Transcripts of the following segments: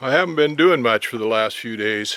I haven't been doing much for the last few days.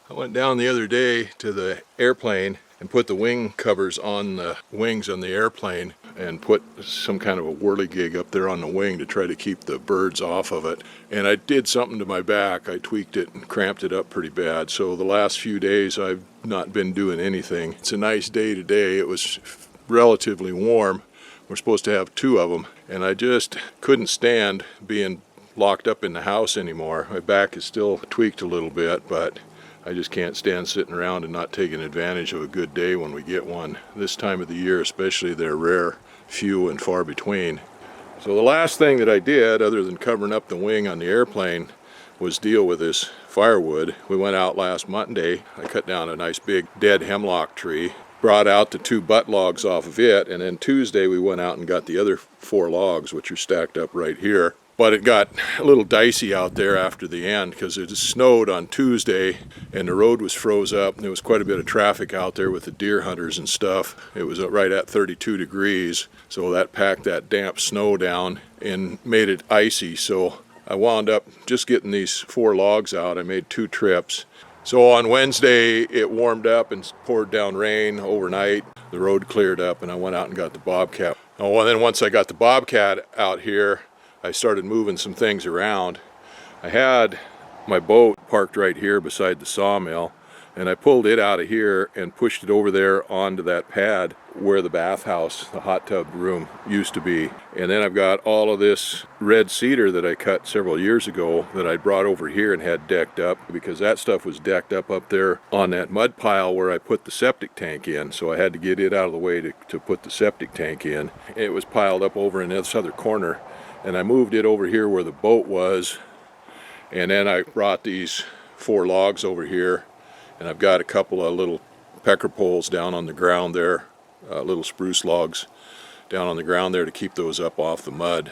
I went down the other day to the airplane and put the wing covers on the wings on the airplane and put some kind of a whirligig up there on the wing to try to keep the birds off of it. And I did something to my back. I tweaked it and cramped it up pretty bad. So the last few days I've not been doing anything. It's a nice day today. It was relatively warm. We're supposed to have 2 of them, and I just couldn't stand being locked up in the house anymore. My back is still tweaked a little bit, but I just can't stand sitting around and not taking advantage of a good day when we get one. This time of the year especially, they're rare, few and far between. So the last thing that I did, other than covering up the wing on the airplane, was deal with this firewood. We went out last Monday. I cut down a nice big dead hemlock tree, brought out the 2 butt logs off of it, and then Tuesday we went out and got the other 4 logs, which are stacked up right here. But it got a little dicey out there after the end because it snowed on Tuesday and the road was froze up, and there was quite a bit of traffic out there with the deer hunters and stuff. It was right at 32 degrees, so that packed that damp snow down and made it icy. So I wound up just getting these 4 logs out. I made 2 trips. So on Wednesday it warmed up and poured down rain overnight. The road cleared up and I went out and got the bobcat. Oh, and then once I got the bobcat out here, I started moving some things around. I had my boat parked right here beside the sawmill, and I pulled it out of here and pushed it over there onto that pad where the bathhouse, the hot tub room, used to be. And then I've got all of this red cedar that I cut several years ago that I brought over here and had decked up, because that stuff was decked up there on that mud pile where I put the septic tank in. So I had to get it out of the way to put the septic tank in. It was piled up over in this other corner, and I moved it over here where the boat was. And then I brought these 4 logs over here, and I've got a couple of little pecker poles down on the ground there, little spruce logs down on the ground there to keep those up off the mud.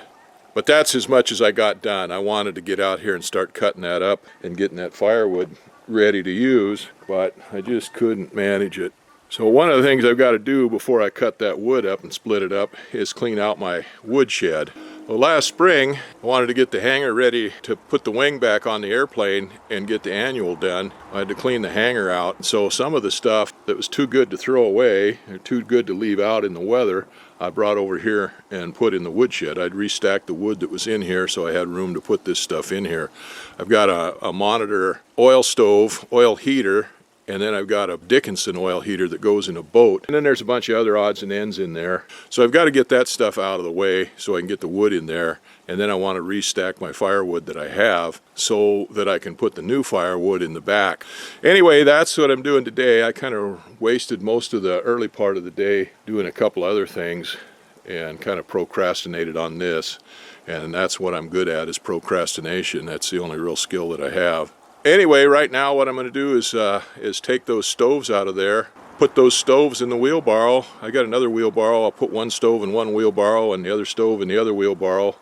But that's as much as I got done. I wanted to get out here and start cutting that up and getting that firewood ready to use, but I just couldn't manage it. So one of the things I've got to do before I cut that wood up and split it up is clean out my wood shed. Well, last spring I wanted to get the hangar ready to put the wing back on the airplane and get the annual done. I had to clean the hangar out. So some of the stuff that was too good to throw away or too good to leave out in the weather, I brought over here and put in the woodshed. I'd restacked the wood that was in here so I had room to put this stuff in here. I've got a Monitor oil stove, oil heater, and then I've got a Dickinson oil heater that goes in a boat. And then there's a bunch of other odds and ends in there. So I've got to get that stuff out of the way so I can get the wood in there. And then I want to restack my firewood that I have so that I can put the new firewood in the back. Anyway, that's what I'm doing today. I kind of wasted most of the early part of the day doing a couple other things and kind of procrastinated on this. And that's what I'm good at, is procrastination. That's the only real skill that I have. Anyway, right now what I'm going to do is take those stoves out of there, put those stoves in the wheelbarrow. I got another wheelbarrow. I'll put one stove in one wheelbarrow and the other stove in the other wheelbarrow,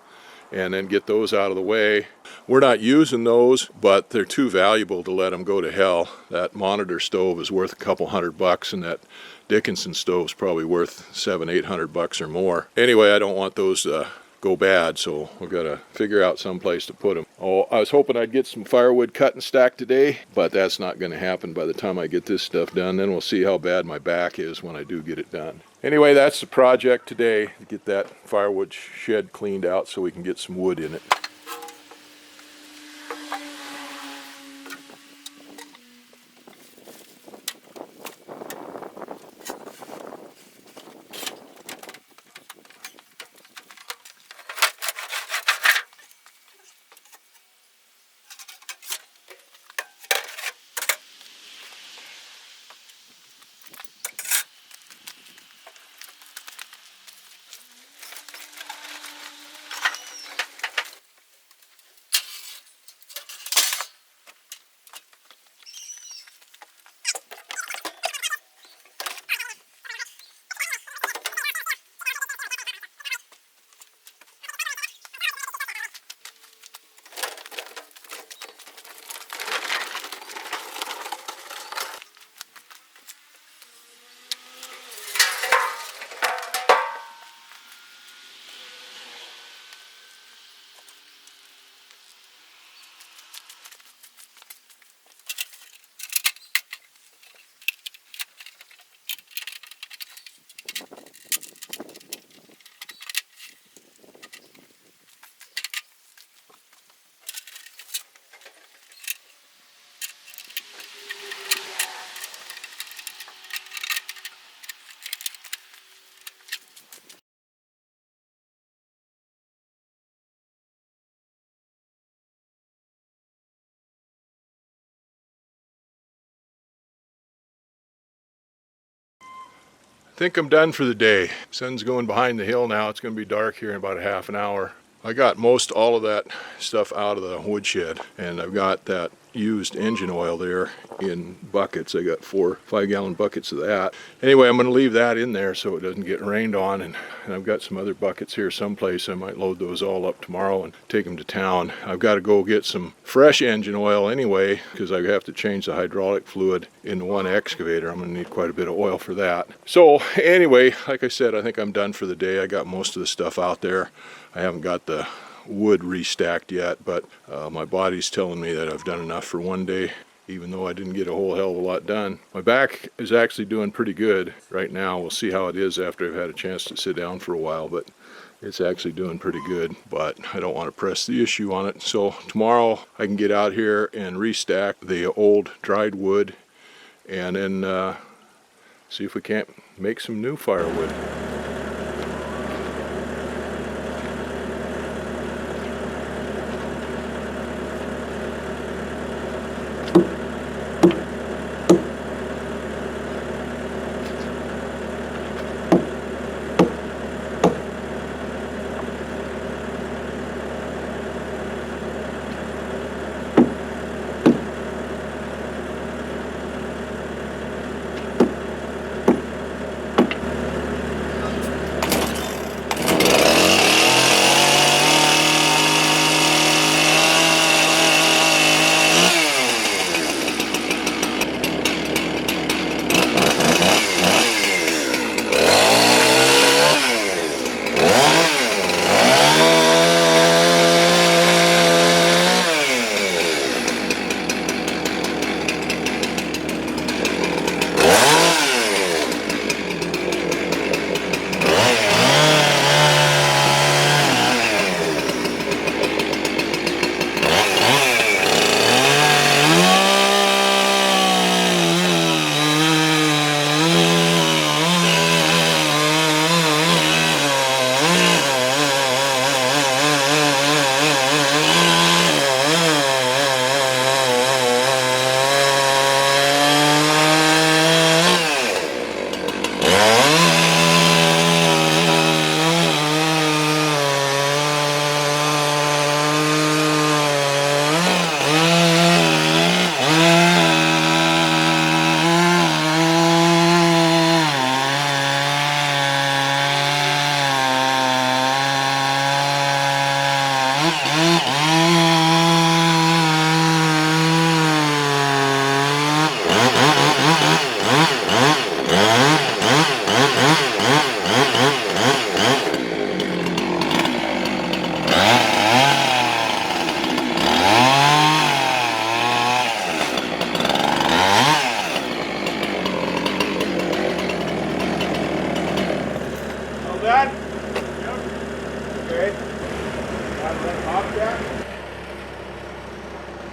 and then get those out of the way. We're not using those, but they're too valuable to let them go to hell. That Monitor stove is worth a couple $100, and that Dickinson stove's probably worth $700-800 or more. Anyway, I don't want those to go bad, so we've got to figure out some place to put them. Oh, I was hoping I'd get some firewood cut and stacked today, but that's not going to happen by the time I get this stuff done. Then we'll see how bad my back is when I do get it done. Anyway, that's the project today, to get that firewood shed cleaned out so we can get some wood in it. think I'm done for the day. Sun's going behind the hill now. It's going to be dark here in about a half an hour. I got all of that stuff out of the woodshed, and I've got that used engine oil there in buckets. I got 4 5-gallon buckets of that. Anyway, I'm going to leave that in there so it doesn't get rained on, and I've got some other buckets here someplace. I might load those all up tomorrow and take them to town. I've got to go get some fresh engine oil anyway, because I have to change the hydraulic fluid in the one excavator. I'm going to need quite a bit of oil for that. So anyway, like I said, I think I'm done for the day. I got most of the stuff out there. I haven't got the wood restacked yet, but my body's telling me that I've done enough for one day, even though I didn't get a whole hell of a lot done. My back is actually doing pretty good right now. We'll see how it is after I've had a chance to sit down for a while, but it's actually doing pretty good, but I don't want to press the issue on it. So tomorrow I can get out here and restack the old dried wood and then see if we can't make some new firewood.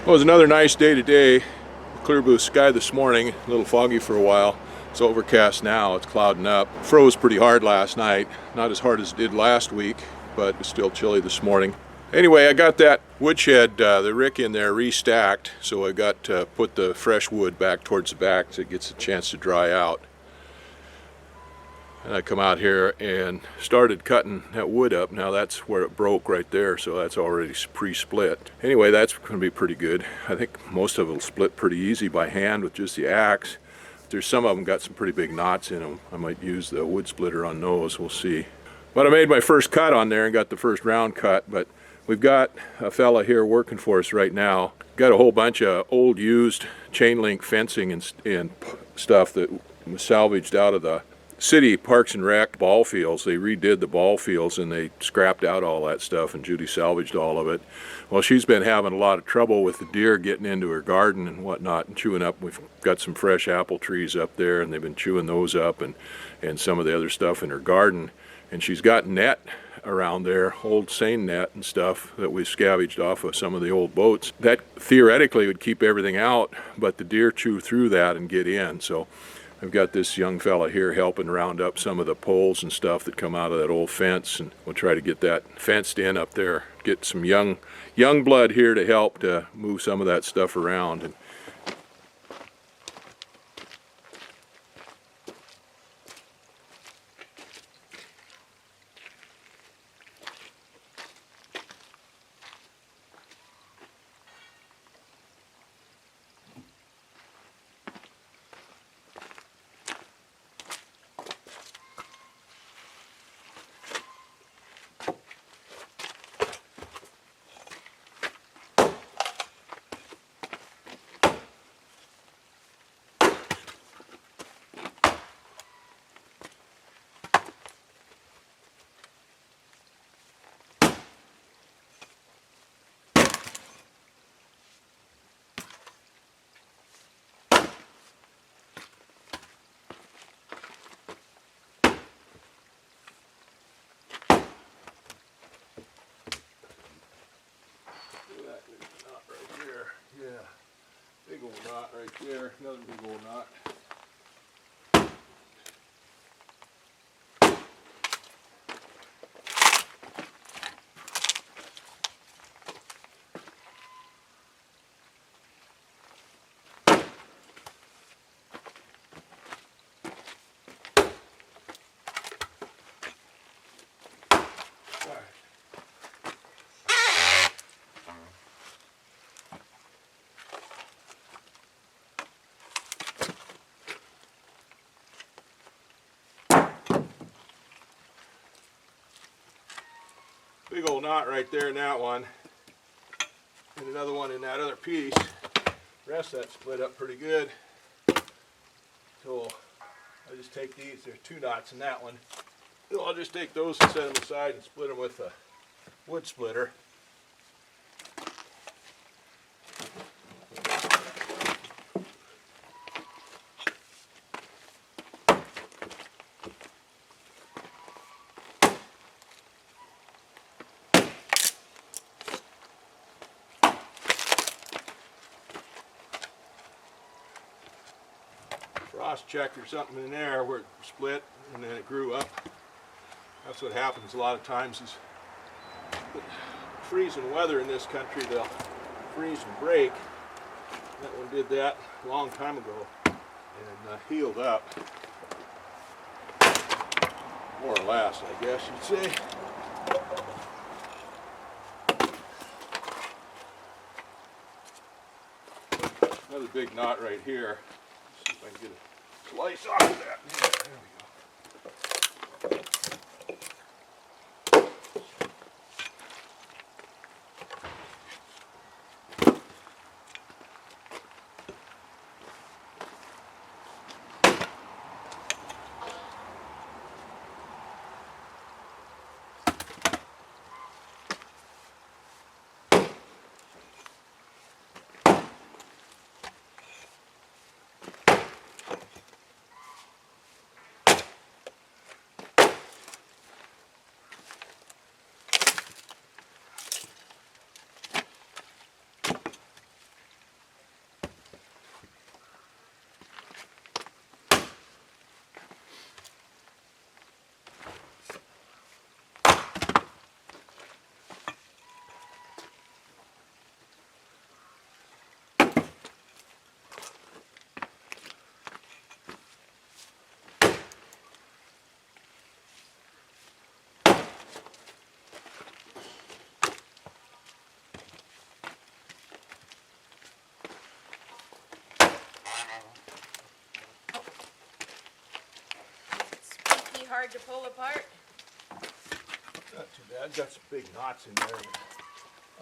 Well, it was another nice day today. Clear blue sky this morning, a little foggy for a while. It's overcast now, it's clouding up. Froze pretty hard last night, not as hard as it did last week, but it's still chilly this morning. Anyway, I got that woodshed, the rick in there restacked, so I got to put the fresh wood back towards the back so it gets a chance to dry out. And I come out here and started cutting that wood up. Now that's where it broke right there, so that's already pre-split. Anyway, that's going to be pretty good. I think most of it will split pretty easy by hand with just the axe. There's some of them got some pretty big knots in them. I might use the wood splitter on those, we'll see. But I made my first cut on there and got the first round cut, but we've got a fella here working for us right now. Got a whole bunch of old used chain link fencing and stuff that was salvaged out of the city Parks and Rec ball fields. They redid the ball fields and they scrapped out all that stuff, and Judy salvaged all of it. Well, she's been having a lot of trouble with the deer getting into her garden and whatnot and chewing up. We've got some fresh apple trees up there and they've been chewing those up, and some of the other stuff in her garden. And she's got net around there, old seine net and stuff that we scavenged off of some of the old boats. That theoretically would keep everything out, but the deer chew through that and get in. So I've got this young fella here helping round up some of the poles and stuff that come out of that old fence, and we'll try to get that fenced in up there. Get some young blood here to help to move some of that stuff around. And knot right there, another big old knot. Big old knot right there in that one, and another one in that other piece. The rest of that split up pretty good. So I just take these, there's 2 knots in that one. So I'll just take those and set them aside and split them with a wood splitter. Frost check or something in there where it split and then it grew up. That's what happens a lot of times is freezing weather in this country, they'll freeze and break. That one did that a long time ago and healed up. More or less, I guess you'd say. Another big knot right here. Let's see if I can get a slice off of that. Yeah, there we go. Hard to pull apart. Not too bad. Got some big knots in there.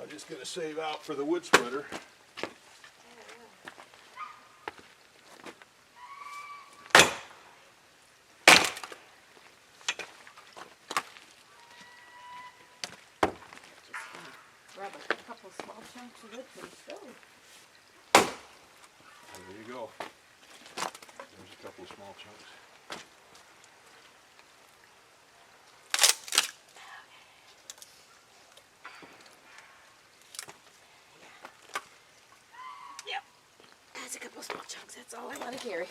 I'm just going to save out for the wood splitter. Just grab a couple small chunks of wood for the stove. There you go. There's a couple of small chunks. That's a couple small chunks. That's all I want to carry.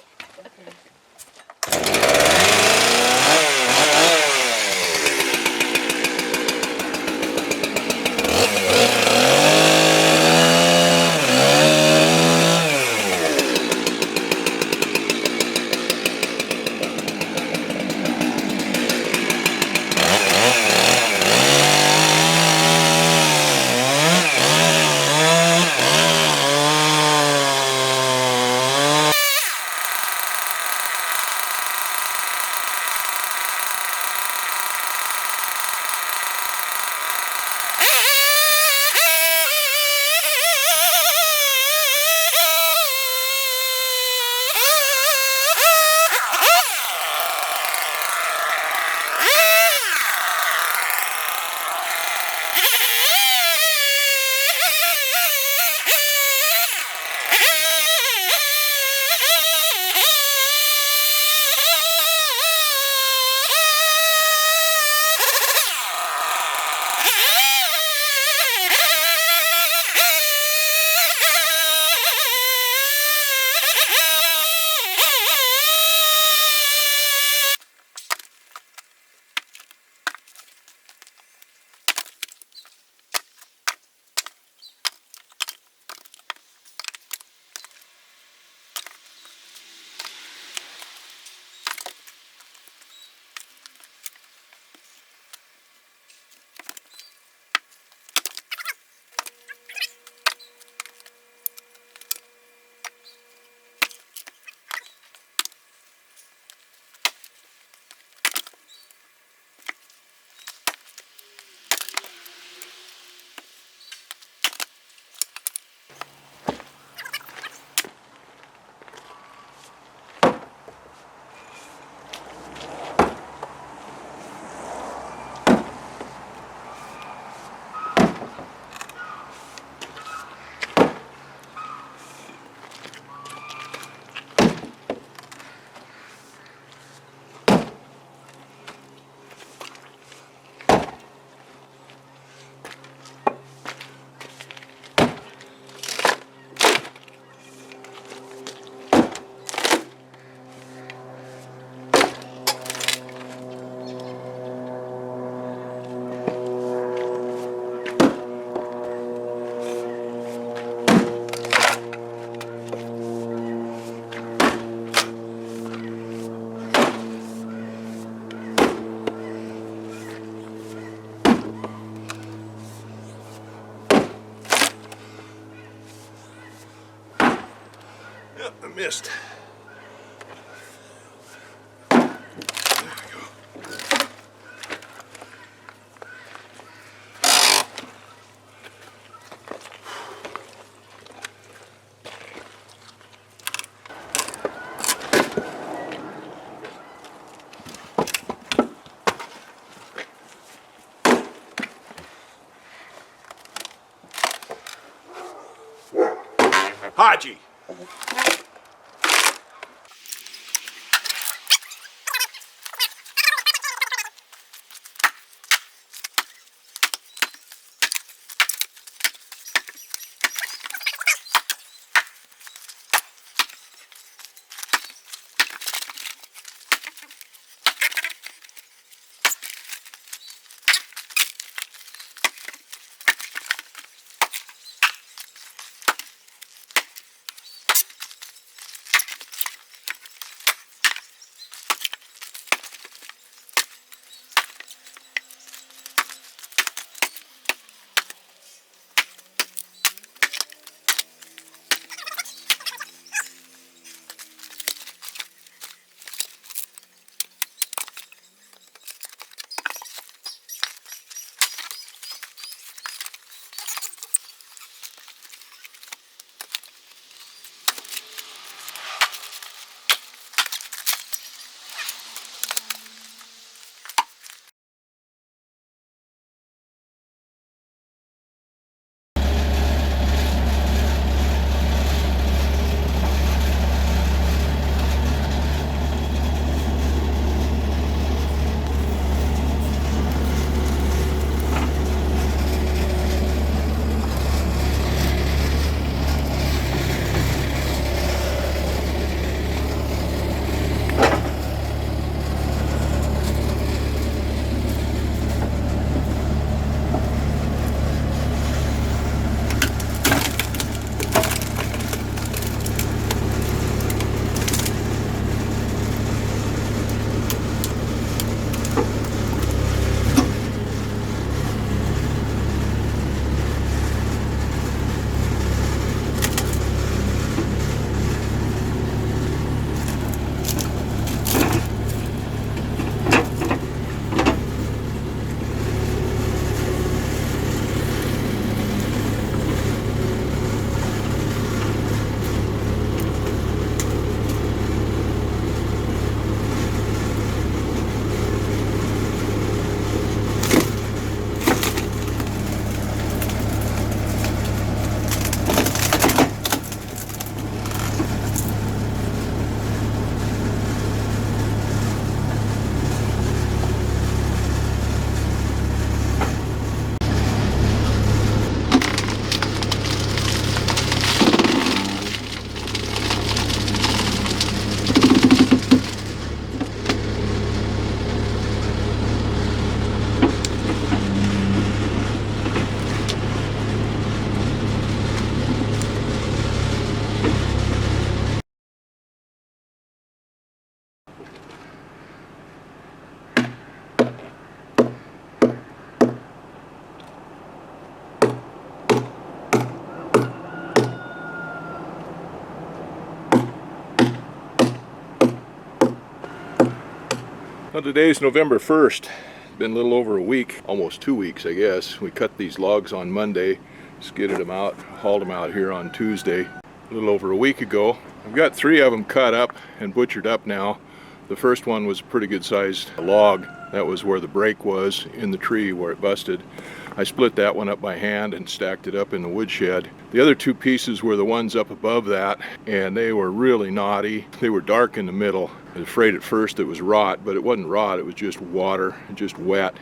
missed. Haji! Well, today's November 1st. It's been a little over a week, almost 2 weeks, I guess. We cut these logs on Monday, skidded them out, hauled them out here on Tuesday, a little over a week ago. I've got 3 of them cut up and butchered up now. The first one was a pretty good sized log. That was where the break was in the tree where it busted. I split that one up by hand and stacked it up in the woodshed. The other 2 pieces were the ones up above that, and they were really knotty. They were dark in the middle. I was afraid at first it was rot, but it wasn't rot, it was just water, just wet.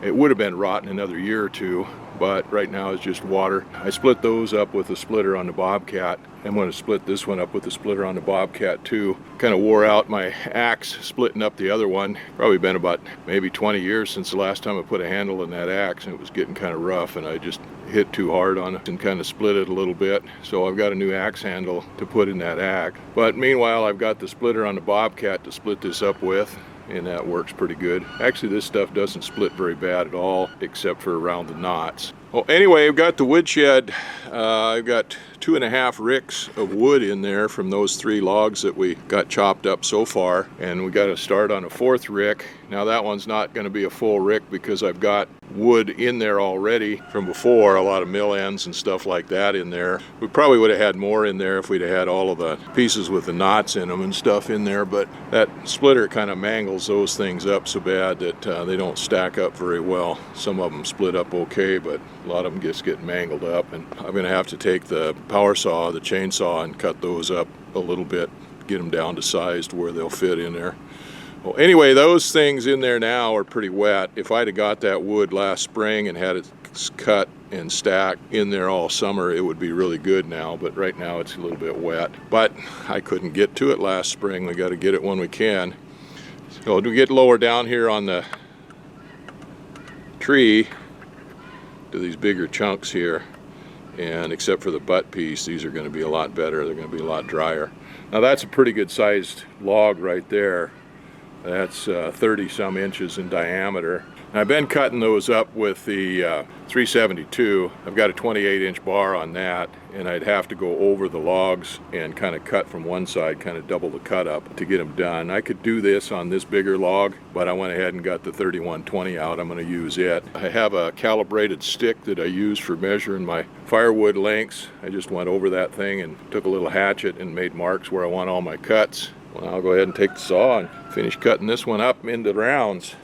It would have been rot in another year or 2, but right now it's just water. I split those up with a splitter on the Bobcat. I'm going to split this one up with a splitter on the Bobcat too. Kind of wore out my axe splitting up the other one. Probably been about maybe 20 years since the last time I put a handle in that axe, and it was getting kind of rough, and I just hit too hard on it and kind of split it a little bit. So I've got a new axe handle to put in that axe. But meanwhile, I've got the splitter on the Bobcat to split this up with, and that works pretty good. Actually, this stuff doesn't split very bad at all, except for around the knots. Well, anyway, I've got the woodshed. I've got 2.5 ricks of wood in there from those 3 logs that we got chopped up so far, and we got to start on a 4th rick. Now that one's not going to be a full rick because I've got wood in there already from before, a lot of mill ends and stuff like that in there. We probably would have had more in there if we'd have had all of the pieces with the knots in them and stuff in there, but that splitter kind of mangles those things up so bad that they don't stack up very well. Some of them split up okay, but a lot of them just get mangled up, and I'm going to have to take the power saw, the chainsaw, and cut those up a little bit, get them down to size to where they'll fit in there. Well, anyway, those things in there now are pretty wet. If I'd have got that wood last spring and had it cut and stacked in there all summer, it would be really good now, but right now it's a little bit wet. But I couldn't get to it last spring. We got to get it when we can. So to get lower down here on the tree to these bigger chunks here, and except for the butt piece, these are going to be a lot better. They're going to be a lot drier. Now that's a pretty good sized log right there. That's 30 some inches in diameter. And I've been cutting those up with the 372. I've got a 28-inch bar on that, and I'd have to go over the logs and kind of cut from one side, kind of double the cut up to get them done. I could do this on this bigger log, but I went ahead and got the 3120 out. I'm going to use it. I have a calibrated stick that I use for measuring my firewood lengths. I just went over that thing and took a little hatchet and made marks where I want all my cuts. Well, I'll go ahead and take the saw and finish cutting this one up into rounds.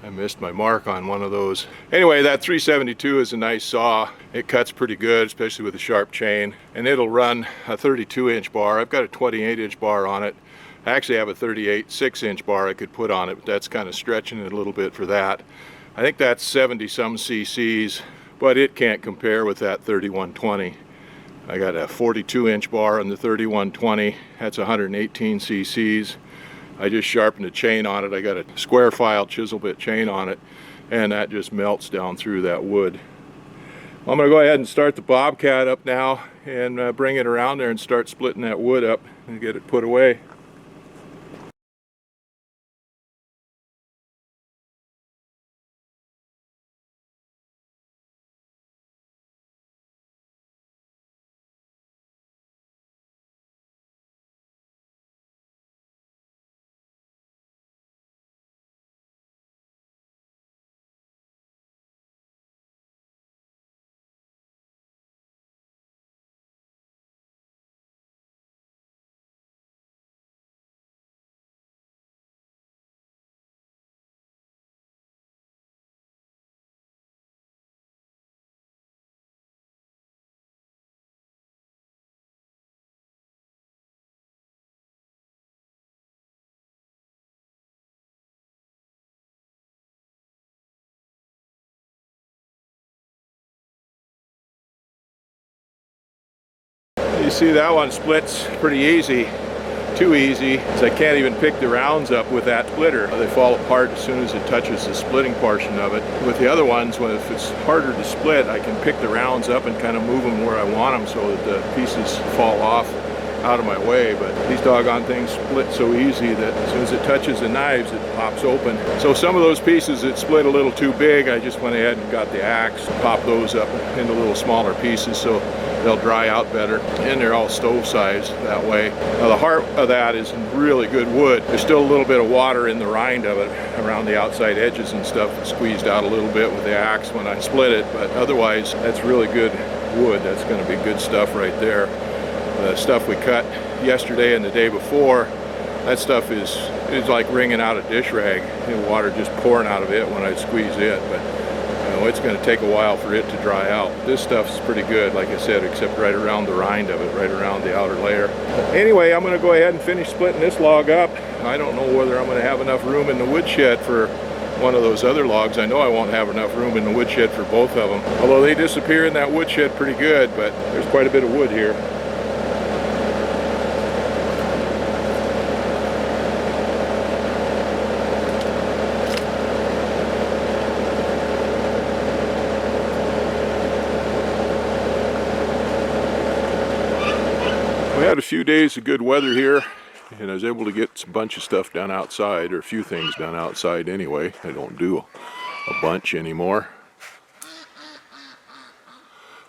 I missed my mark on one of those. Anyway, that 372 is a nice saw. It cuts pretty good, especially with a sharp chain, and it'll run a 32-inch bar. I've got a 28-inch bar on it. I actually have a 38 6-inch bar I could put on it, but that's kind of stretching it a little bit for that. I think that's 70 some cc's, but it can't compare with that 3120. I got a 42-inch bar on the 3120. That's 118 cc's. I just sharpened a chain on it. I got a square file chisel bit chain on it, and that just melts down through that wood. I'm going to go ahead and start the Bobcat up now and bring it around there and start splitting that wood up and get it put away. see that one splits pretty easy. Too easy, so I can't even pick the rounds up with that splitter. They fall apart as soon as it touches the splitting portion of it. With the other ones, if it's harder to split, I can pick the rounds up and kind of move them where I want them so that the pieces fall off out of my way. But these doggone things split so easy that as soon as it touches the knives, it pops open. So some of those pieces that split a little too big, I just went ahead and got the axe, popped those up into little smaller pieces so they'll dry out better, and they're all stove size that way. Now the heart of that is really good wood. There's still a little bit of water in the rind of it around the outside edges and stuff. It squeezed out a little bit with the axe when I split it, but otherwise that's really good wood. That's going to be good stuff right there. The stuff we cut yesterday and the day before, that stuff is like wringing out a dish rag. The water just pouring out of it when I squeeze it, but it's going to take a while for it to dry out. This stuff's pretty good, like I said, except right around the rind of it, right around the outer layer. Anyway, I'm going to go ahead and finish splitting this log up. I don't know whether I'm going to have enough room in the woodshed for one of those other logs. I know I won't have enough room in the woodshed for both of them, although they disappear in that woodshed pretty good, but there's quite a bit of wood here. We had a few days of good weather here, and I was able to get a bunch of stuff done outside, or a few things done outside anyway. I don't do a bunch anymore.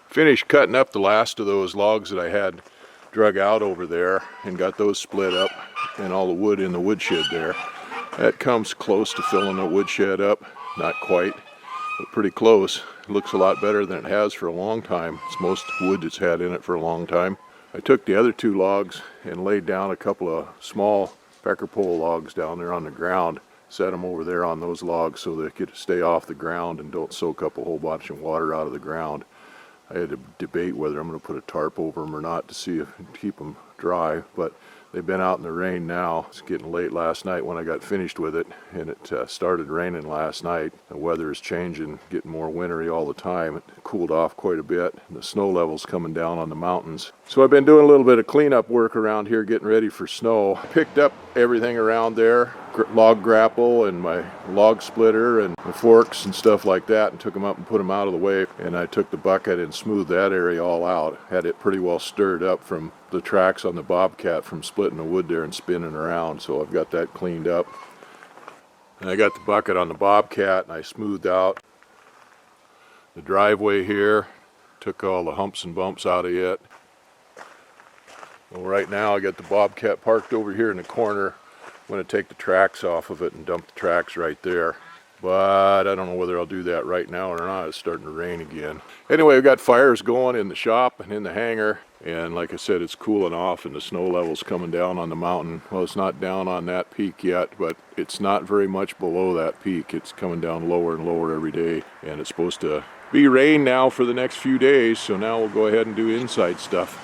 Finished cutting up the last of those logs that I had drug out over there and got those split up, and all the wood in the woodshed there. That comes close to filling the woodshed up. Not quite, but pretty close. It looks a lot better than it has for a long time. It's most wood it's had in it for a long time. I took the other two logs and laid down a couple of small pecker pole logs down there on the ground, set them over there on those logs so they could stay off the ground and don't soak up a whole bunch of water out of the ground. I had to debate whether I'm going to put a tarp over them or not to see if keep them dry, but they've been out in the rain now. It's getting late last night when I got finished with it, and it started raining last night. The weather is changing, getting more wintry all the time. It cooled off quite a bit, and the snow level's coming down on the mountains. So I've been doing a little bit of cleanup work around here, getting ready for snow. Picked up everything around there, log grapple and my log splitter and my forks and stuff like that, and took them up and put them out of the way. And I took the bucket and smoothed that area all out. Had it pretty well stirred up from the tracks on the bobcat from splitting the wood there and spinning around, so I've got that cleaned up. And I got the bucket on the bobcat and I smoothed out the driveway here, took all the humps and bumps out of it. Well, right now I got the bobcat parked over here in the corner. I'm going to take the tracks off of it and dump the tracks right there. But I don't know whether I'll do that right now or not. It's starting to rain again. Anyway, I've got fires going in the shop and in the hangar. And like I said, it's cooling off and the snow level's coming down on the mountain. Well, it's not down on that peak yet, but it's not very much below that peak. It's coming down lower and lower every day. And it's supposed to be rain now for the next few days. So now we'll go ahead and do inside stuff.